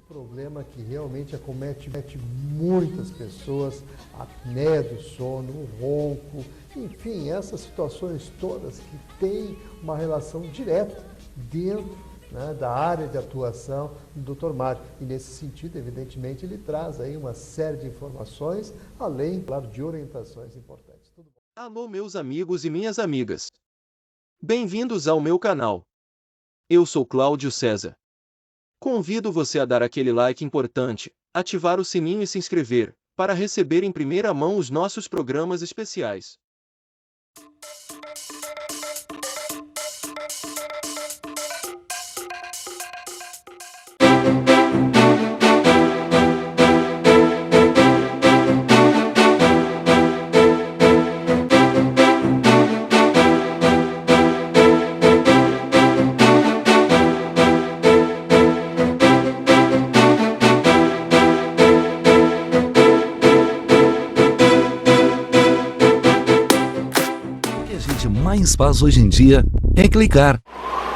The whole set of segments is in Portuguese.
problema que realmente acomete muitas pessoas, a apneia do sono, o ronco, enfim, essas situações todas que têm uma relação direta dentro, né, da área de atuação do Dr. Mário. E nesse sentido, evidentemente, ele traz aí uma série de informações, além, claro, de orientações importantes. Tudo bom? Alô, meus amigos e minhas amigas. Bem-vindos ao meu canal. Eu sou Cláudio César. Convido você a dar aquele like importante, ativar o sininho e se inscrever, para receber em primeira mão os nossos programas especiais. Mais faz hoje em dia é clicar.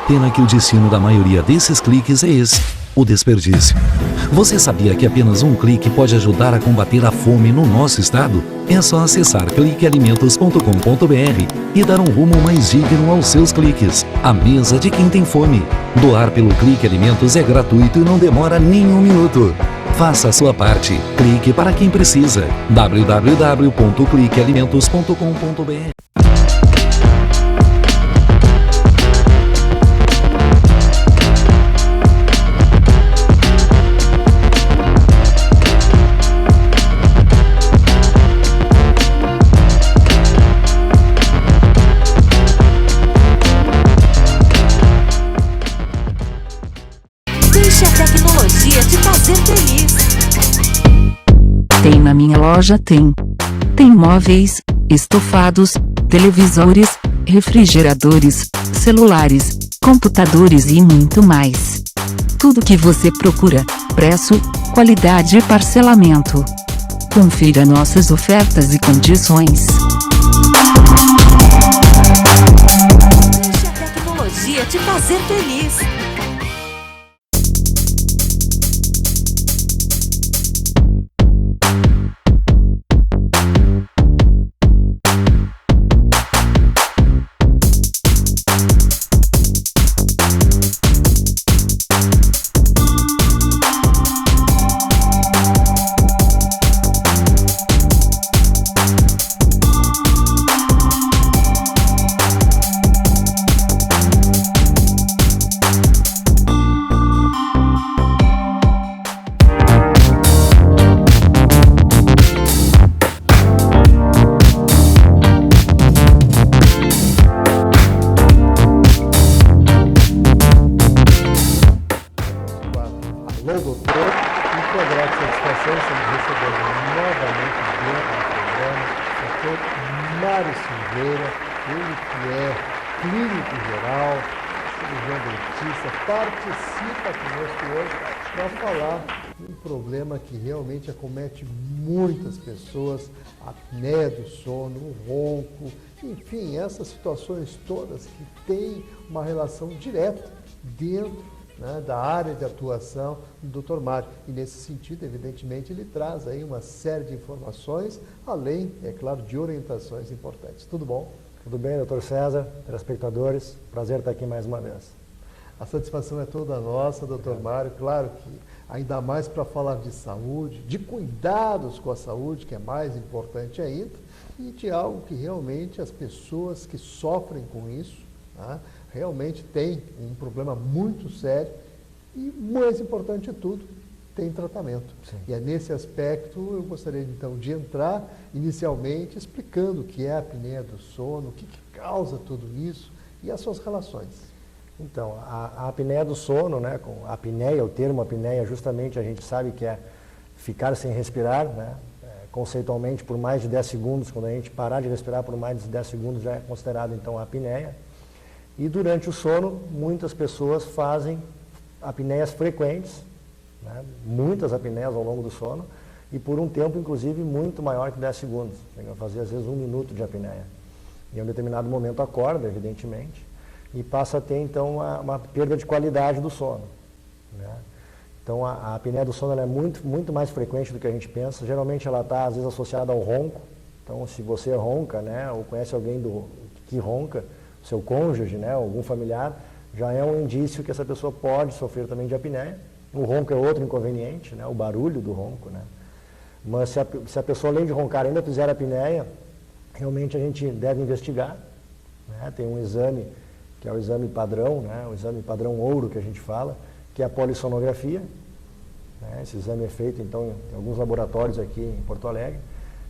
Pena que o destino da maioria desses cliques é esse, o desperdício. Você sabia que apenas um clique pode ajudar a combater a fome no nosso estado? É só acessar cliquealimentos.com.br e dar um rumo mais digno aos seus cliques. A mesa de quem tem fome. Doar pelo Clique Alimentos é gratuito e não demora nem um minuto. Faça a sua parte. Clique para quem precisa. www.cliquealimentos.com.br. Deixe a tecnologia te fazer feliz. Tem na minha loja, tem. Tem móveis, estofados, televisores, refrigeradores, celulares, computadores e muito mais. Tudo que você procura, preço, qualidade e parcelamento. Confira nossas ofertas e condições. Deixe a tecnologia te fazer feliz. Alô, doutor, com toda a satisfação, estamos recebendo novamente dentro do programa o doutor Mário Silveira, ele que é clínico geral, cirurgião dentista, participa conosco hoje para falar de um problema que realmente acomete muitas pessoas, a apneia do sono, o ronco, enfim, essas situações todas que têm uma relação direta dentro, né, da área de atuação do Dr. Mário. E nesse sentido, evidentemente, ele traz aí uma série de informações, além, é claro, de orientações importantes. Tudo bom? Tudo bem, doutor César, telespectadores, prazer estar aqui mais uma vez. A satisfação é toda nossa, doutor Mário, claro que ainda mais para falar de saúde, de cuidados com a saúde, que é mais importante ainda, e de algo que realmente as pessoas que sofrem com isso, né, realmente tem um problema muito sério e, mais importante de tudo, tem tratamento. Sim. E é nesse aspecto eu gostaria então de entrar inicialmente explicando o que é a apneia do sono, o que causa tudo isso e as suas relações. Então, a apneia do sono, né, com a apneia, o termo apneia, justamente a gente sabe que é ficar sem respirar, né, conceitualmente por mais de 10 segundos, quando a gente parar de respirar por mais de 10 segundos já é considerado então a apneia. E durante o sono, muitas pessoas fazem apneias frequentes, né? Muitas apneias ao longo do sono, e por um tempo, inclusive, muito maior que 10 segundos. Chega a fazer, às vezes, 1 minuto de apneia. Em um determinado momento acorda, evidentemente, e passa a ter, então, uma perda de qualidade do sono, né? Então, a apneia do sono ela é muito mais frequente do que a gente pensa. Geralmente, ela está, às vezes, associada ao ronco. Então, se você ronca, né, ou conhece alguém que ronca, seu cônjuge, né, algum familiar, já é um indício que essa pessoa pode sofrer também de apneia. O ronco é outro inconveniente, né, o barulho do ronco, né. Mas se a pessoa, além de roncar, ainda fizer apneia, realmente a gente deve investigar, né. Tem um exame, que é o exame padrão, né, o exame padrão ouro que a gente fala, que é a polissonografia, né. Esse exame é feito, então, em alguns laboratórios aqui em Porto Alegre,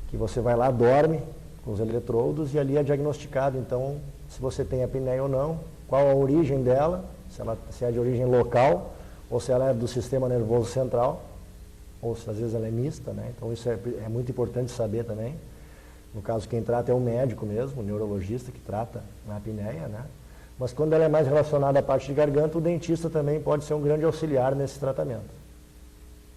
que você vai lá, dorme com os eletrodos e ali é diagnosticado, então, se você tem apneia ou não, qual a origem dela, se é de origem local, ou se ela é do sistema nervoso central, ou se às vezes ela é mista, né? Então isso é muito importante saber também. No caso, quem trata é o médico mesmo, o neurologista que trata a apneia, né? Mas quando ela é mais relacionada à parte de garganta, o dentista também pode ser um grande auxiliar nesse tratamento.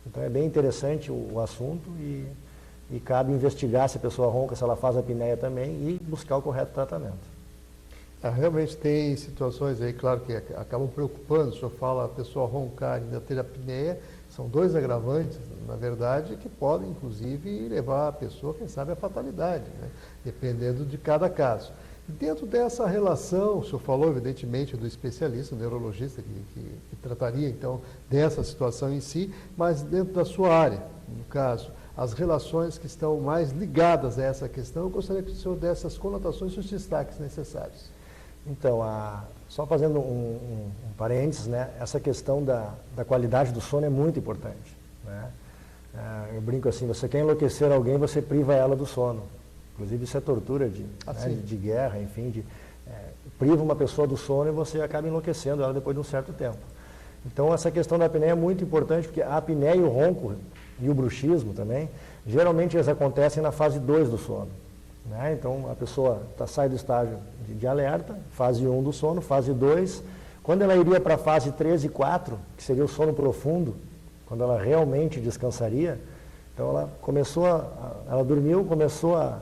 Então é bem interessante o assunto e cabe investigar se a pessoa ronca, se ela faz apneia também e buscar o correto tratamento. Realmente tem situações aí, claro, que acabam preocupando. O senhor fala a pessoa roncar e ainda ter apneia, são dois agravantes, na verdade, que podem, inclusive, levar a pessoa, quem sabe, à fatalidade, né? Dependendo de cada caso. Dentro dessa relação, o senhor falou, evidentemente, do especialista, do neurologista, que trataria, então, dessa situação em si, mas dentro da sua área, no caso, as relações que estão mais ligadas a essa questão, eu gostaria que o senhor desse as conotações e os destaques necessários. Então, só fazendo um parênteses, né, essa questão da qualidade do sono é muito importante, né? Eu brinco assim, você quer enlouquecer alguém, você priva ela do sono. Inclusive isso é tortura de guerra, enfim, priva uma pessoa do sono e você acaba enlouquecendo ela depois de um certo tempo. Então essa questão da apneia é muito importante, porque a apneia e o ronco e o bruxismo também, geralmente eles acontecem na fase 2 do sono, né? Então a pessoa sai do estágio de alerta, fase 1 do sono, fase 2, quando ela iria para a fase 3 e 4, que seria o sono profundo, quando ela realmente descansaria, então ela dormiu, começou a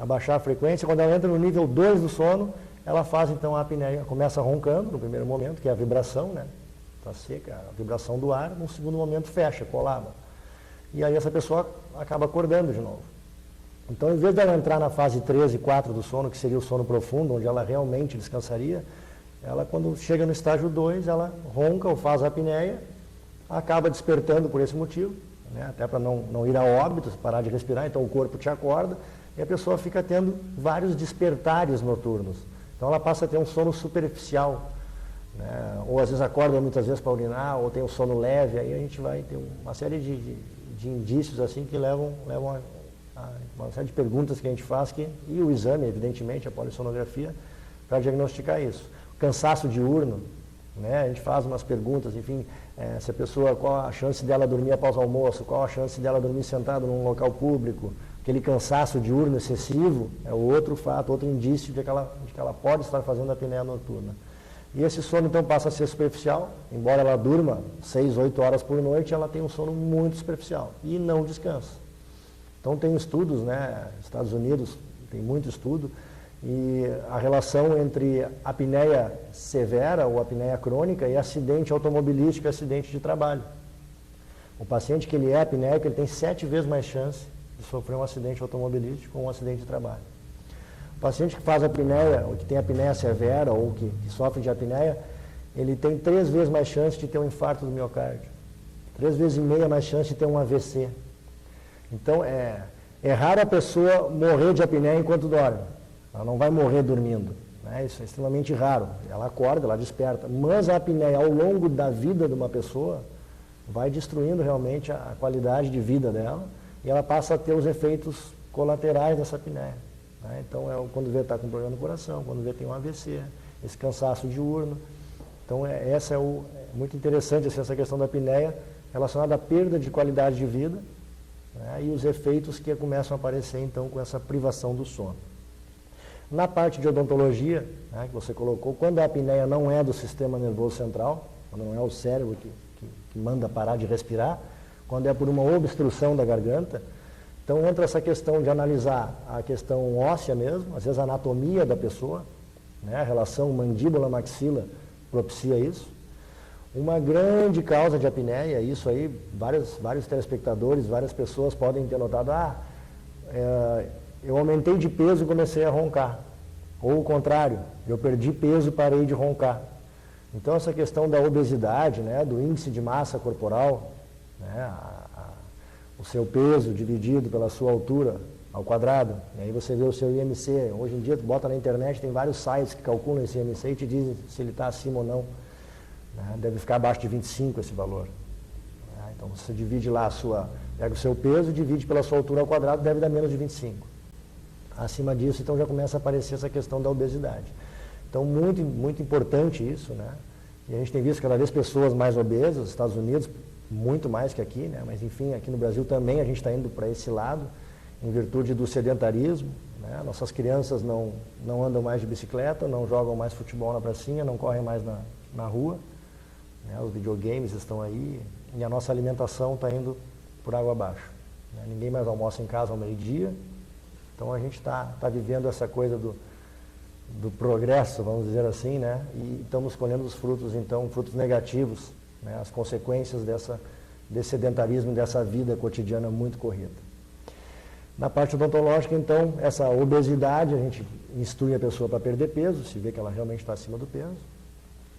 baixar a frequência, quando ela entra no nível 2 do sono, ela faz então a apneia, começa roncando no primeiro momento, que é a vibração, né? Está seca, a vibração do ar, no segundo momento fecha, colaba. E aí essa pessoa acaba acordando de novo. Então, em vez dela entrar na fase 3 e 4 do sono, que seria o sono profundo, onde ela realmente descansaria, ela, quando chega no estágio 2, ela ronca ou faz a apneia, acaba despertando por esse motivo, né? Até para não ir a óbito, parar de respirar, então o corpo te acorda, e a pessoa fica tendo vários despertares noturnos. Então ela passa a ter um sono superficial, né? Ou às vezes acorda muitas vezes para urinar, ou tem um sono leve, aí a gente vai ter uma série de indícios assim que levam a uma série de perguntas que a gente faz, e o exame, evidentemente, a polissonografia, para diagnosticar isso. O cansaço diurno, né? A gente faz umas perguntas, enfim, se a pessoa, qual a chance dela dormir após o almoço, qual a chance dela dormir sentado num local público, aquele cansaço diurno excessivo é outro fato, outro indício de que ela pode estar fazendo a apneia noturna. E esse sono então passa a ser superficial, embora ela durma 6, 8 horas por noite, ela tem um sono muito superficial e não descansa. Então tem estudos, né, Estados Unidos tem muito estudo, e a relação entre apneia severa ou apneia crônica e acidente automobilístico e acidente de trabalho. O paciente que ele é apneico, ele tem 7 vezes mais chance de sofrer um acidente automobilístico ou um acidente de trabalho. O paciente que faz apneia, ou que tem apneia severa, ou que sofre de apneia, ele tem 3 vezes mais chance de ter um infarto do miocárdio, 3 vezes e meia mais chance de ter um AVC. Então, é raro a pessoa morrer de apneia enquanto dorme. Ela não vai morrer dormindo, né? Isso é extremamente raro. Ela acorda, ela desperta. Mas a apneia, ao longo da vida de uma pessoa, vai destruindo realmente a qualidade de vida dela, e ela passa a ter os efeitos colaterais dessa apneia, né? Então, quando vê está com problema no coração, quando vê tem um AVC, esse cansaço diurno. Então, é muito interessante assim, essa questão da apneia relacionada à perda de qualidade de vida, né? E os efeitos que começam a aparecer, então, com essa privação do sono. Na parte de odontologia, né, que você colocou, quando a apneia não é do sistema nervoso central, quando não é o cérebro que manda parar de respirar, quando é por uma obstrução da garganta, então entra essa questão de analisar a questão óssea mesmo, às vezes a anatomia da pessoa, né, a relação mandíbula-maxila propicia isso, Uma grande causa de apneia, isso aí, vários telespectadores, várias pessoas podem ter notado, eu aumentei de peso e comecei a roncar. Ou o contrário, eu perdi peso e parei de roncar. Então essa questão da obesidade, né, do índice de massa corporal, né, o seu peso dividido pela sua altura ao quadrado, e aí você vê o seu IMC. Hoje em dia, tu bota na internet, tem vários sites que calculam esse IMC e te dizem se ele está acima ou não. Né? Deve ficar abaixo de 25 esse valor. Né? Então você divide lá pega o seu peso, divide pela sua altura ao quadrado, deve dar menos de 25. Acima disso, então já começa a aparecer essa questão da obesidade. Então, muito, muito importante isso, né? E a gente tem visto cada vez pessoas mais obesas, nos Estados Unidos, muito mais que aqui, né? Mas enfim, aqui no Brasil também a gente está indo para esse lado, em virtude do sedentarismo, né? Nossas crianças não andam mais de bicicleta, não jogam mais futebol na pracinha, não correm mais na rua, né? Os videogames estão aí e a nossa alimentação está indo por água abaixo. Né? Ninguém mais almoça em casa ao meio-dia, então a gente está vivendo essa coisa do progresso, vamos dizer assim, né? E estamos colhendo os frutos, então, frutos negativos, né? As consequências desse sedentarismo, dessa vida cotidiana muito corrida. Na parte odontológica, então, essa obesidade, a gente instrui a pessoa para perder peso, se vê que ela realmente está acima do peso.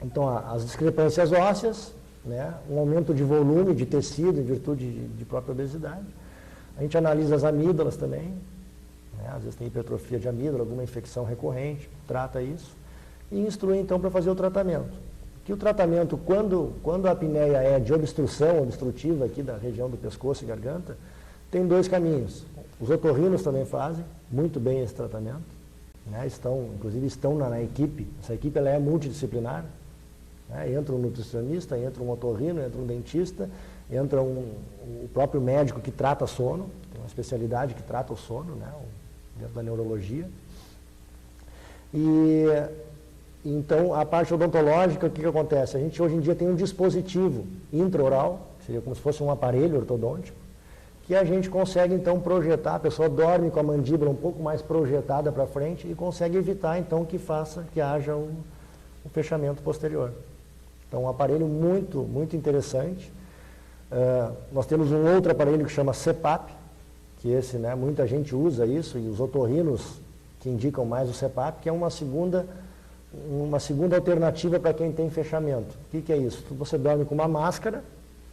Então, as discrepâncias ósseas, né? Um aumento de volume, de tecido, em virtude de própria obesidade. A gente analisa as amígdalas também, né? Às vezes tem hipertrofia de amígdala, alguma infecção recorrente, trata isso. E instrui, então, para fazer o tratamento. Que o tratamento, quando a apneia é de obstrução, obstrutiva aqui da região do pescoço e garganta, tem dois caminhos. Os otorrinos também fazem muito bem esse tratamento, né? Inclusive estão na equipe. Essa equipe ela é multidisciplinar, né? Entra um nutricionista, entra um otorrino, entra um dentista, entra o próprio médico que trata sono, tem uma especialidade que trata o sono, né? Dentro da neurologia. E então a parte odontológica, o que acontece? A gente hoje em dia tem um dispositivo intraoral, que seria como se fosse um aparelho ortodôntico, que a gente consegue então projetar, a pessoa dorme com a mandíbula um pouco mais projetada para frente e consegue evitar então que haja um fechamento posterior. Então um aparelho muito, muito interessante. Nós temos um outro aparelho que chama CPAP, que esse, né, muita gente usa isso, e os otorrinos que indicam mais o CPAP, que é uma segunda alternativa para quem tem fechamento. O que é isso? Você dorme com uma máscara,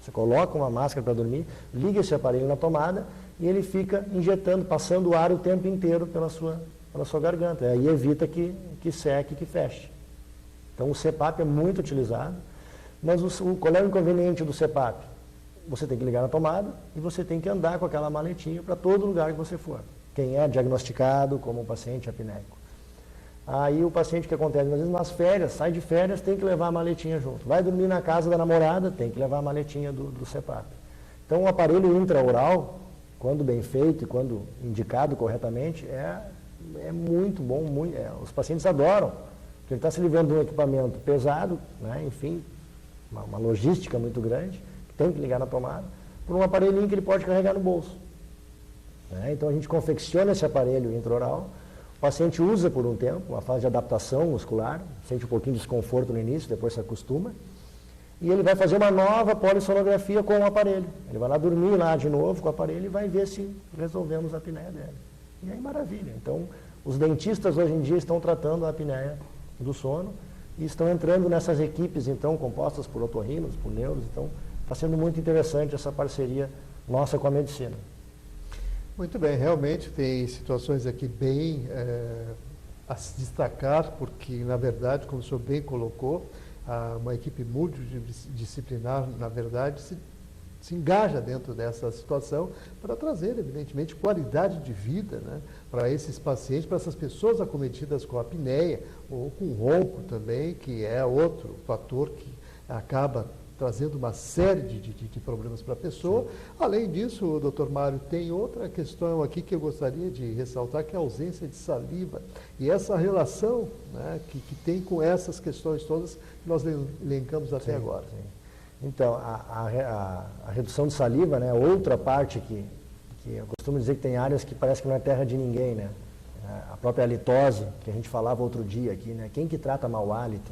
você coloca uma máscara para dormir, liga esse aparelho na tomada e ele fica injetando, passando o ar o tempo inteiro pela sua garganta. Aí evita que seque, que feche. Então o CPAP é muito utilizado, mas qual é o inconveniente do CPAP? Você tem que ligar na tomada e você tem que andar com aquela maletinha para todo lugar que você for. Quem é diagnosticado como um paciente apneico. Aí o paciente, que acontece, às vezes nas férias, sai de férias, tem que levar a maletinha junto. Vai dormir na casa da namorada, tem que levar a maletinha do CPAP. Então o aparelho intraoral, quando bem feito e quando indicado corretamente, é muito bom, os pacientes adoram, porque ele está se livrando de um equipamento pesado, né, enfim, uma logística muito grande, tem que ligar na tomada, por um aparelhinho que ele pode carregar no bolso. Né? Então a gente confecciona esse aparelho intraoral, o paciente usa por um tempo, uma fase de adaptação muscular, sente um pouquinho de desconforto no início, depois se acostuma, e ele vai fazer uma nova polissonografia com o aparelho. Ele vai lá dormir lá de novo com o aparelho e vai ver se resolvemos a apneia dele. E aí maravilha. Então, os dentistas hoje em dia estão tratando a apneia do sono e estão entrando nessas equipes, então, compostas por otorrinos, por neuros. Então, está sendo muito interessante essa parceria nossa com a medicina. Muito bem, realmente tem situações aqui bem a se destacar, porque, na verdade, como o senhor bem colocou, uma equipe multidisciplinar, na verdade, se engaja dentro dessa situação para trazer, evidentemente, qualidade de vida, né, para esses pacientes, para essas pessoas acometidas com apneia ou com ronco também, que é outro fator que acaba trazendo uma série de problemas para a pessoa. Sim. Além disso, doutor Mário, tem outra questão aqui que eu gostaria de ressaltar, que é a ausência de saliva. E essa relação, né, que tem com essas questões todas que nós elencamos até agora. Sim. Então, a redução de saliva, né, outra parte que eu costumo dizer que tem áreas que parece que não é terra de ninguém, né? A própria halitose, que a gente falava outro dia aqui, né? Quem que trata mau hálito?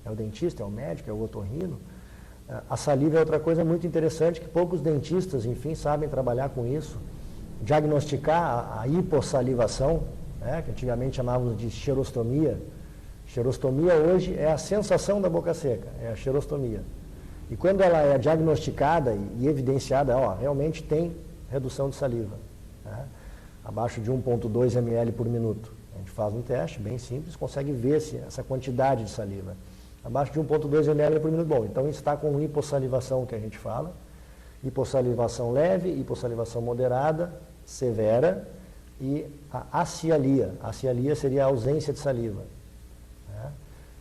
É o dentista, é o médico, é o otorrino? A saliva é outra coisa muito interessante que poucos dentistas, enfim, sabem trabalhar com isso. Diagnosticar a hipossalivação, né, que antigamente chamávamos de xerostomia. Xerostomia hoje é a sensação da boca seca, é a xerostomia. E quando ela é diagnosticada e evidenciada, realmente tem redução de saliva, né, abaixo de 1,2 ml por minuto. A gente faz um teste bem simples, consegue ver essa quantidade de saliva. Abaixo de 1,2 ml por minuto, bom, então está com hipossalivação que a gente fala. Hipossalivação leve, hipossalivação moderada, severa e a acialia. A acialia seria a ausência de saliva. Né?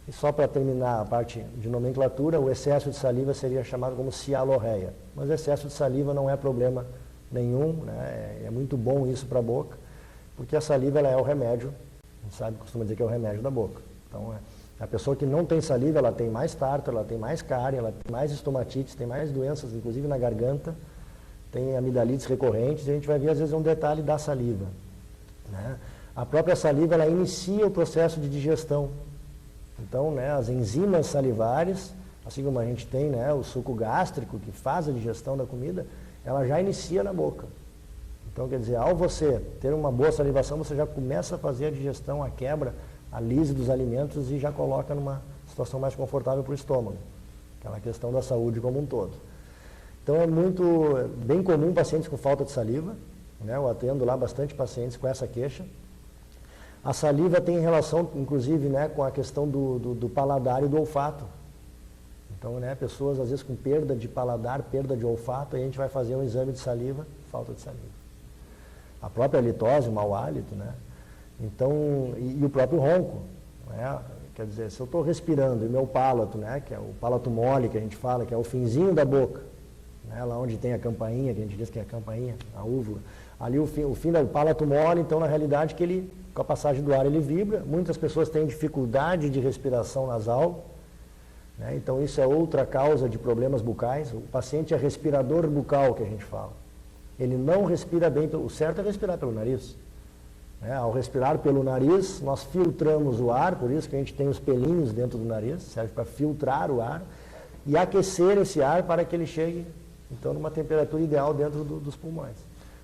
E só para terminar a parte de nomenclatura, o excesso de saliva seria chamado como cialorreia. Mas excesso de saliva não é problema nenhum, né? É muito bom isso para a boca, porque a saliva ela é o remédio, a gente sabe, costuma dizer que é o remédio da boca. Então, a pessoa que não tem saliva, ela tem mais tártaro, ela tem mais cárie, ela tem mais estomatite, tem mais doenças, inclusive na garganta, tem amidalites recorrentes, e a gente vai ver às vezes um detalhe da saliva. Né? A própria saliva, ela inicia o processo de digestão. Então, né, as enzimas salivares, assim como a gente tem, né, o suco gástrico, que faz a digestão da comida, ela já inicia na boca. Então, quer dizer, ao você ter uma boa salivação, você já começa a fazer a digestão, a quebra, a lise dos alimentos e já coloca numa situação mais confortável para o estômago. Aquela questão da saúde como um todo. Então, é bem comum pacientes com falta de saliva, né? Eu atendo lá bastante pacientes com essa queixa. A saliva tem relação, inclusive, né, com a questão do paladar e do olfato. Então, né, pessoas às vezes com perda de paladar, perda de olfato, aí a gente vai fazer um exame de saliva, falta de saliva. A própria litose, o mau hálito, né? Então, e o próprio ronco, né? Quer dizer, se eu estou respirando e meu palato, né, que é o palato mole que a gente fala, que é o finzinho da boca, né, lá onde tem a campainha, que a gente diz que é a campainha, a úvula, ali o fim do palato mole, então na realidade que ele, com a passagem do ar ele vibra, muitas pessoas têm dificuldade de respiração nasal, né, então isso é outra causa de problemas bucais. O paciente é respirador bucal, que a gente fala. Ele não respira bem, o certo é respirar pelo nariz. Ao respirar pelo nariz, nós filtramos o ar, por isso que a gente tem os pelinhos dentro do nariz, serve para filtrar o ar e aquecer esse ar para que ele chegue, então, numa temperatura ideal dentro dos pulmões.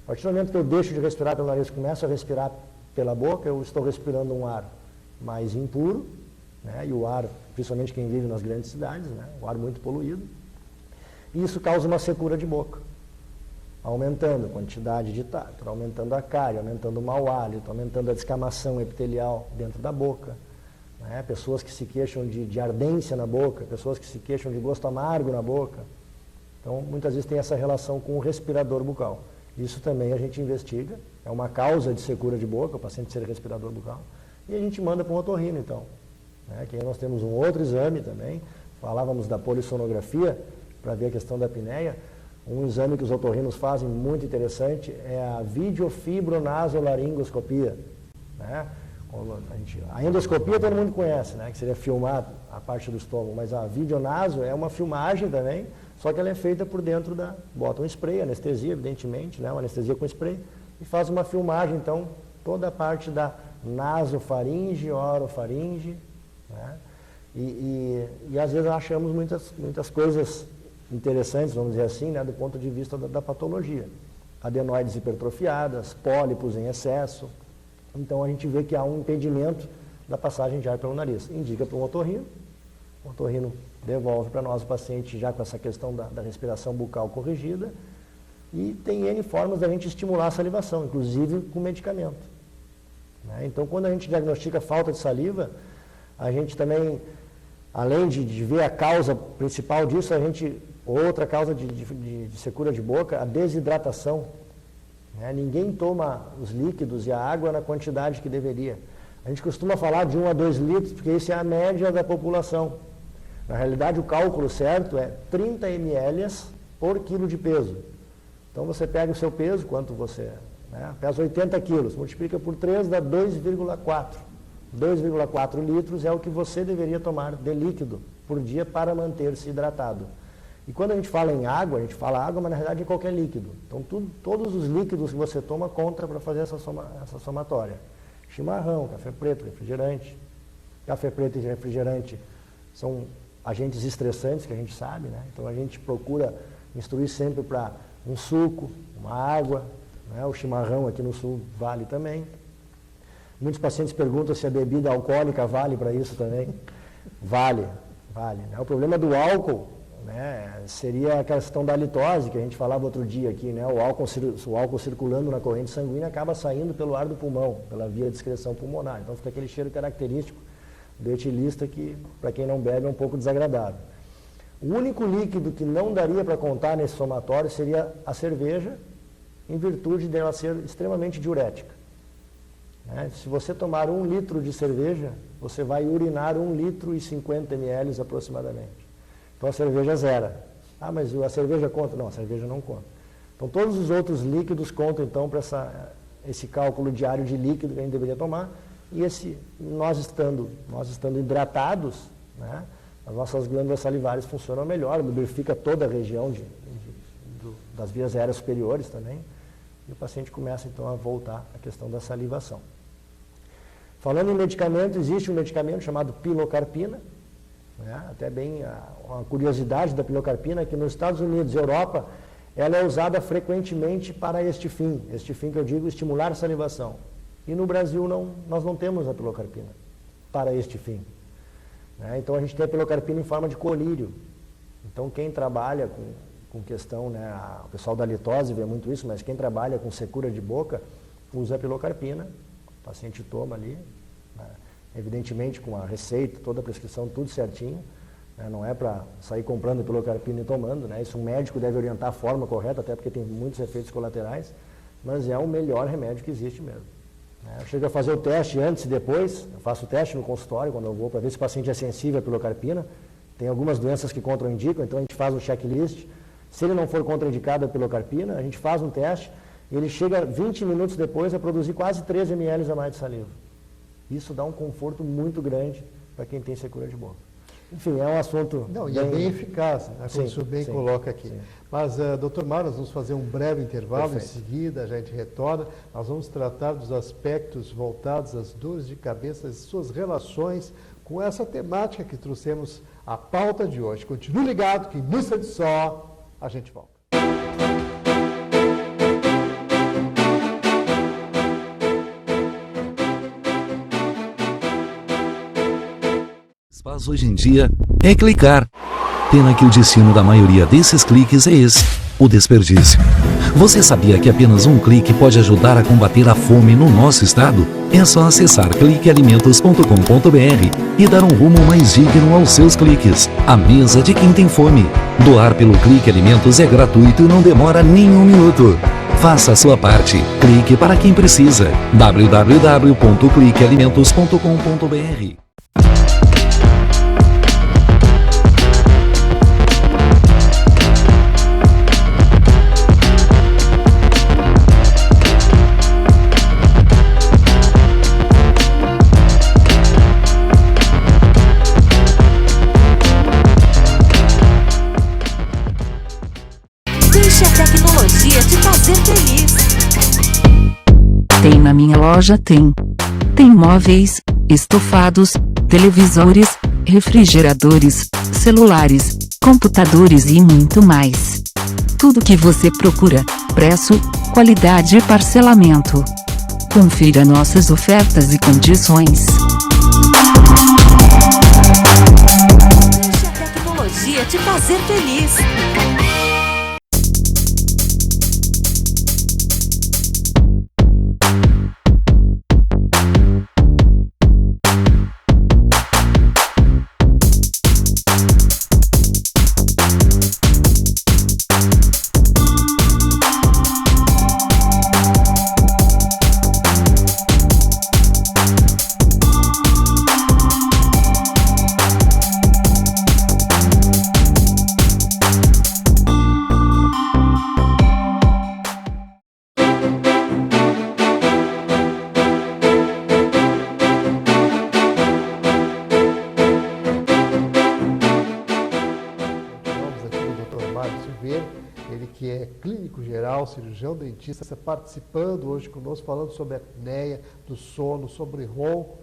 A partir do momento que eu deixo de respirar pelo nariz e começo a respirar pela boca, eu estou respirando um ar mais impuro, né, e o ar, principalmente quem vive nas grandes cidades, né, o ar muito poluído, e isso causa uma secura de boca. Aumentando a quantidade de tártaro, aumentando a cárie, aumentando o mau hálito, aumentando a descamação epitelial dentro da boca. Né? Pessoas que se queixam de ardência na boca, pessoas que se queixam de gosto amargo na boca. Então, muitas vezes tem essa relação com o respirador bucal. Isso também a gente investiga, é uma causa de secura de boca, o paciente ser respirador bucal. E a gente manda para um otorrino, então. Né? Que aí nós temos um outro exame também, falávamos da polissonografia, para ver a questão da apneia. Um exame que os otorrinos fazem muito interessante é a videofibronasolaringoscopia. Né? A endoscopia todo mundo conhece, né? Que seria filmar a parte do estômago, mas a videonaso é uma filmagem também, só que ela é feita por dentro bota um spray, anestesia, evidentemente, né? Uma anestesia com spray, e faz uma filmagem, então, toda a parte da nasofaringe, orofaringe, né? E às vezes achamos muitas coisas interessantes, vamos dizer assim, né, do ponto de vista da patologia. Adenoides hipertrofiadas, pólipos em excesso. Então a gente vê que há um impedimento da passagem de ar pelo nariz. Indica para um otorrino, o otorrino devolve para nós o paciente já com essa questão da respiração bucal corrigida, e tem N formas da gente estimular a salivação, inclusive com medicamento. Né? Então quando a gente diagnostica falta de saliva, a gente também, além de ver a causa principal disso, outra causa de secura de boca, a desidratação. Né? Ninguém toma os líquidos e a água na quantidade que deveria. A gente costuma falar de 1 a 2 litros, porque isso é a média da população. Na realidade, o cálculo certo é 30 ml por quilo de peso. Então, você pega o seu peso, quanto você, né, pesa 80 quilos, multiplica por 3, dá 2,4. 2,4 litros é o que você deveria tomar de líquido por dia para manter-se hidratado. E quando a gente fala em água, a gente fala água, mas na realidade é qualquer líquido. Então todos os líquidos que você toma conta para fazer essa somatória. Chimarrão, café preto, refrigerante. Café preto e refrigerante são agentes estressantes que a gente sabe, né? Então a gente procura instruir sempre para um suco, uma água, né? O chimarrão aqui no sul vale também. Muitos pacientes perguntam se a bebida alcoólica vale para isso também. Vale, né? O problema do álcool, né, seria a questão da halitose, que a gente falava outro dia aqui, né? O álcool circulando na corrente sanguínea acaba saindo pelo ar do pulmão, pela via de excreção pulmonar. Então fica aquele cheiro característico do etilista que, para quem não bebe, é um pouco desagradável. O único líquido que não daria para contar nesse somatório seria a cerveja, em virtude dela ser extremamente diurética. Né? Se você tomar 1 litro de cerveja, você vai urinar 1 litro e 50 ml aproximadamente. Então a cerveja zera. Ah, mas a cerveja conta? Não, a cerveja não conta. Então todos os outros líquidos contam então para esse cálculo diário de líquido que a gente deveria tomar. E nós estando hidratados, né, as nossas glândulas salivares funcionam melhor, lubrifica toda a região das vias aéreas superiores também. E o paciente começa então a voltar à questão da salivação. Falando em medicamento, existe um medicamento chamado pilocarpina. Até bem uma curiosidade da pilocarpina é que nos Estados Unidos e Europa ela é usada frequentemente para este fim que eu digo, estimular a salivação. E no Brasil nós não temos a pilocarpina para este fim. Então a gente tem a pilocarpina em forma de colírio. Então quem trabalha com questão, né, o pessoal da litose vê muito isso, mas quem trabalha com secura de boca usa a pilocarpina, o paciente toma ali, né, evidentemente com a receita, toda a prescrição, tudo certinho, né, não é para sair comprando pilocarpina e tomando, né, isso um médico deve orientar a forma correta, até porque tem muitos efeitos colaterais, mas é o melhor remédio que existe mesmo. Eu chego a fazer o teste antes e depois, eu faço o teste no consultório quando eu vou para ver se o paciente é sensível à pilocarpina, tem algumas doenças que contraindicam, então a gente faz um checklist. Se ele não for contraindicado a pilocarpina, a gente faz um teste e ele chega 20 minutos depois a produzir quase 13 ml a mais de saliva. Isso dá um conforto muito grande para quem tem secura de boca. Enfim, é um assunto... Não, e é bem eficaz, né? Como o senhor bem coloca aqui. Sim. Mas, doutor Mário, nós vamos fazer um breve intervalo, Perfeito. Em seguida a gente retorna. Nós vamos tratar dos aspectos voltados às dores de cabeça e suas relações com essa temática que trouxemos à pauta de hoje. Continue ligado que em um instante só a gente volta. Faz hoje em dia é clicar. Pena que o destino da maioria desses cliques é esse, o desperdício. Você sabia que apenas um clique pode ajudar a combater a fome no nosso estado? É só acessar cliquealimentos.com.br e dar um rumo mais digno aos seus cliques. A mesa de quem tem fome. Doar pelo Clique Alimentos é gratuito e não demora nem um minuto. Faça a sua parte. Clique para quem precisa. www.cliquealimentos.com.br. Deixe a tecnologia te fazer feliz. Tem na minha loja, tem. Tem móveis, estofados, televisores, refrigeradores, celulares, computadores e muito mais. Tudo que você procura, preço, qualidade e parcelamento. Confira nossas ofertas e condições. Deixe a tecnologia te fazer feliz. Ele que é clínico geral, cirurgião dentista, está participando hoje conosco, falando sobre a apneia do sono, sobre ronco.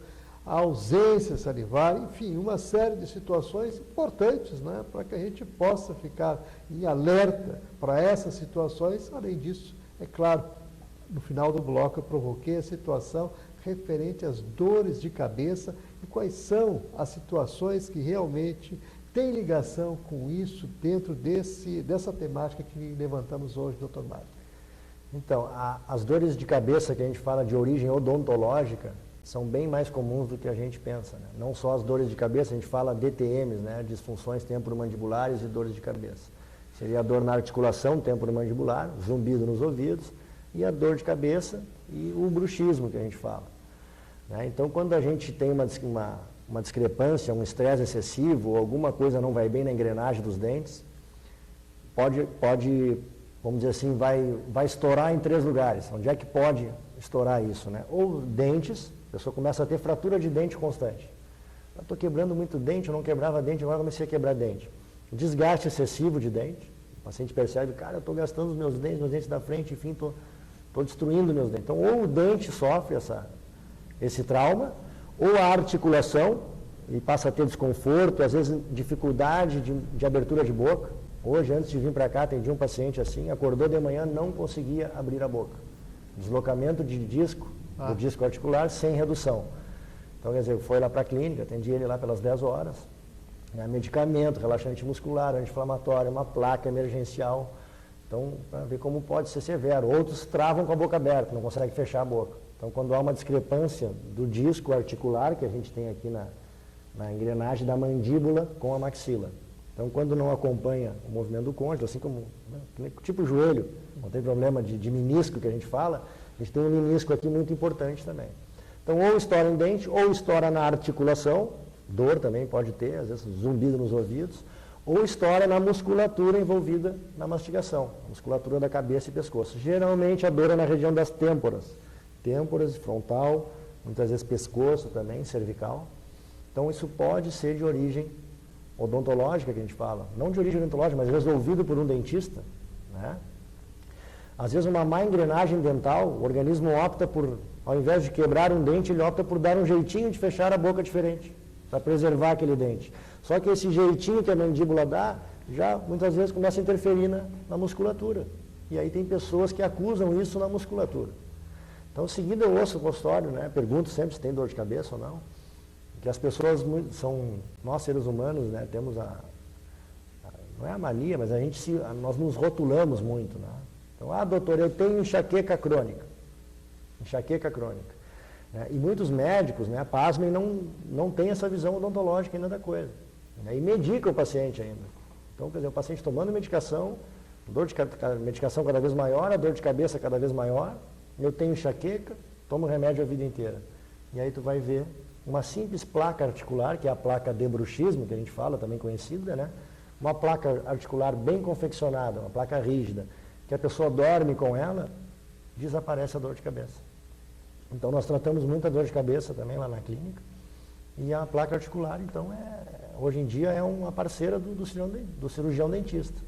a ausência salivar, enfim, uma série de situações importantes, né, para que a gente possa ficar em alerta para essas situações. Além disso, é claro, no final do bloco eu provoquei a situação referente às dores de cabeça e quais são as situações que realmente têm ligação com isso dentro dessa temática que levantamos hoje, doutor Mário. Então, as dores de cabeça que a gente fala de origem odontológica são bem mais comuns do que a gente pensa, né? Não só as dores de cabeça, a gente fala DTMs, né? Disfunções temporomandibulares e dores de cabeça. Seria a dor na articulação temporomandibular, zumbido nos ouvidos, e a dor de cabeça e o bruxismo que a gente fala, né? Então, quando a gente tem uma discrepância, um estresse excessivo, ou alguma coisa não vai bem na engrenagem dos dentes, pode vamos dizer assim, vai estourar em 3 lugares. Onde é que pode estourar isso, né? Ou dentes, a pessoa começa a ter fratura de dente constante. Eu estou quebrando muito dente, eu não quebrava dente, agora comecei a quebrar dente. Desgaste excessivo de dente, o paciente percebe, cara, eu estou gastando os meus dentes da frente, enfim, estou destruindo meus dentes. Então, ou o dente sofre esse trauma, ou a articulação, e passa a ter desconforto, às vezes dificuldade de abertura de boca. Hoje, antes de vir para cá, atendi um paciente assim, acordou de manhã, não conseguia abrir a boca. Deslocamento de disco, do disco articular, sem redução. Então, quer dizer, foi lá para a clínica, atendi ele lá pelas 10 horas, né, medicamento, relaxante muscular, anti-inflamatório, uma placa emergencial. Então, para ver como pode ser severo. Outros travam com a boca aberta, não conseguem fechar a boca. Então, quando há uma discrepância do disco articular, que a gente tem aqui na engrenagem da mandíbula com a maxila. Então, quando não acompanha o movimento do côndilo, assim como, né, tipo joelho, não tem problema de menisco que a gente fala, a gente tem um menisco aqui muito importante também. Então, ou estoura em dente, ou estoura na articulação, dor também pode ter, às vezes zumbido nos ouvidos, ou estoura na musculatura envolvida na mastigação, a musculatura da cabeça e pescoço. Geralmente a dor é na região das têmporas, frontal, muitas vezes pescoço também, cervical. Então, isso pode ser de origem odontológica, que a gente fala, não de origem odontológica, mas resolvido por um dentista, né? Às vezes uma má engrenagem dental, o organismo opta por, ao invés de quebrar um dente, ele opta por dar um jeitinho de fechar a boca diferente, para preservar aquele dente. Só que esse jeitinho que a mandíbula dá, já muitas vezes começa a interferir na musculatura. E aí tem pessoas que acusam isso na musculatura. Então, seguindo eu ouço o consultório, né, pergunto sempre se tem dor de cabeça ou não, que as pessoas nós seres humanos, né, temos não é a mania, mas nós nos rotulamos muito, né? Então, doutor, eu tenho enxaqueca crônica. Né? E muitos médicos, né, pasmem, não têm essa visão odontológica ainda da coisa, né? E medicam o paciente ainda. Então, quer dizer, o paciente tomando medicação, medicação cada vez maior, a dor de cabeça cada vez maior, eu tenho enxaqueca, tomo remédio a vida inteira. E aí tu vai ver uma simples placa articular, que é a placa de bruxismo, que a gente fala, também conhecida, né? Uma placa articular bem confeccionada, uma placa rígida, que a pessoa dorme com ela, desaparece a dor de cabeça. Então, nós tratamos muita dor de cabeça também lá na clínica, e a placa articular, então, hoje em dia é uma parceira do cirurgião dentista,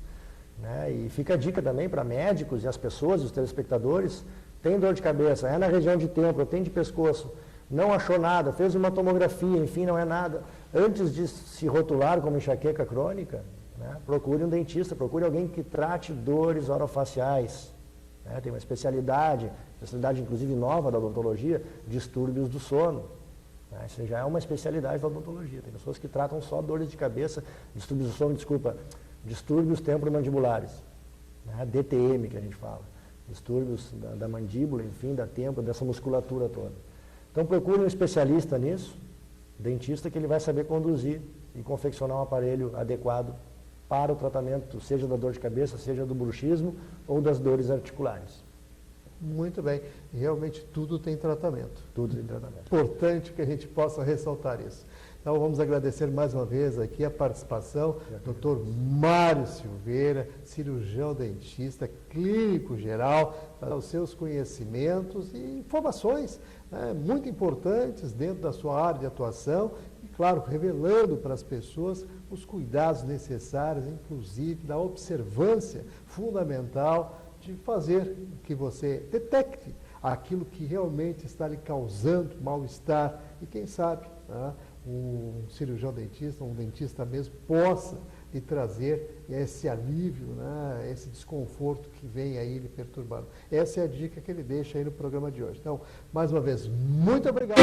né? E fica a dica também para médicos e as pessoas, os telespectadores, tem dor de cabeça, é na região de têmpora, tem de pescoço, não achou nada, fez uma tomografia, enfim, não é nada. Antes de se rotular como enxaqueca crônica, né, procure um dentista, procure alguém que trate dores orofaciais. Né, tem uma especialidade inclusive nova da odontologia, distúrbios do sono. Né, isso já é uma especialidade da odontologia. Tem pessoas que tratam só dores de cabeça, distúrbios do sono, distúrbios temporomandibulares, né, DTM que a gente fala, distúrbios da mandíbula, enfim, da têmpora, dessa musculatura toda. Então, procure um especialista nisso, dentista, que ele vai saber conduzir e confeccionar um aparelho adequado para o tratamento, seja da dor de cabeça, seja do bruxismo ou das dores articulares. Muito bem. Realmente tudo tem tratamento. Tudo tem tratamento. Importante que a gente possa ressaltar isso. Então, vamos agradecer mais uma vez aqui a participação do Dr. Mário Silveira, cirurgião dentista, clínico geral, para os seus conhecimentos e informações, né, muito importantes dentro da sua área de atuação e, claro, revelando para as pessoas os cuidados necessários, inclusive da observância fundamental de fazer que você detecte aquilo que realmente está lhe causando mal-estar e quem sabe, né, um cirurgião dentista, um dentista mesmo, possa lhe trazer esse alívio, né, esse desconforto que vem aí lhe perturbando. Essa é a dica que ele deixa aí no programa de hoje. Então, mais uma vez, muito obrigado.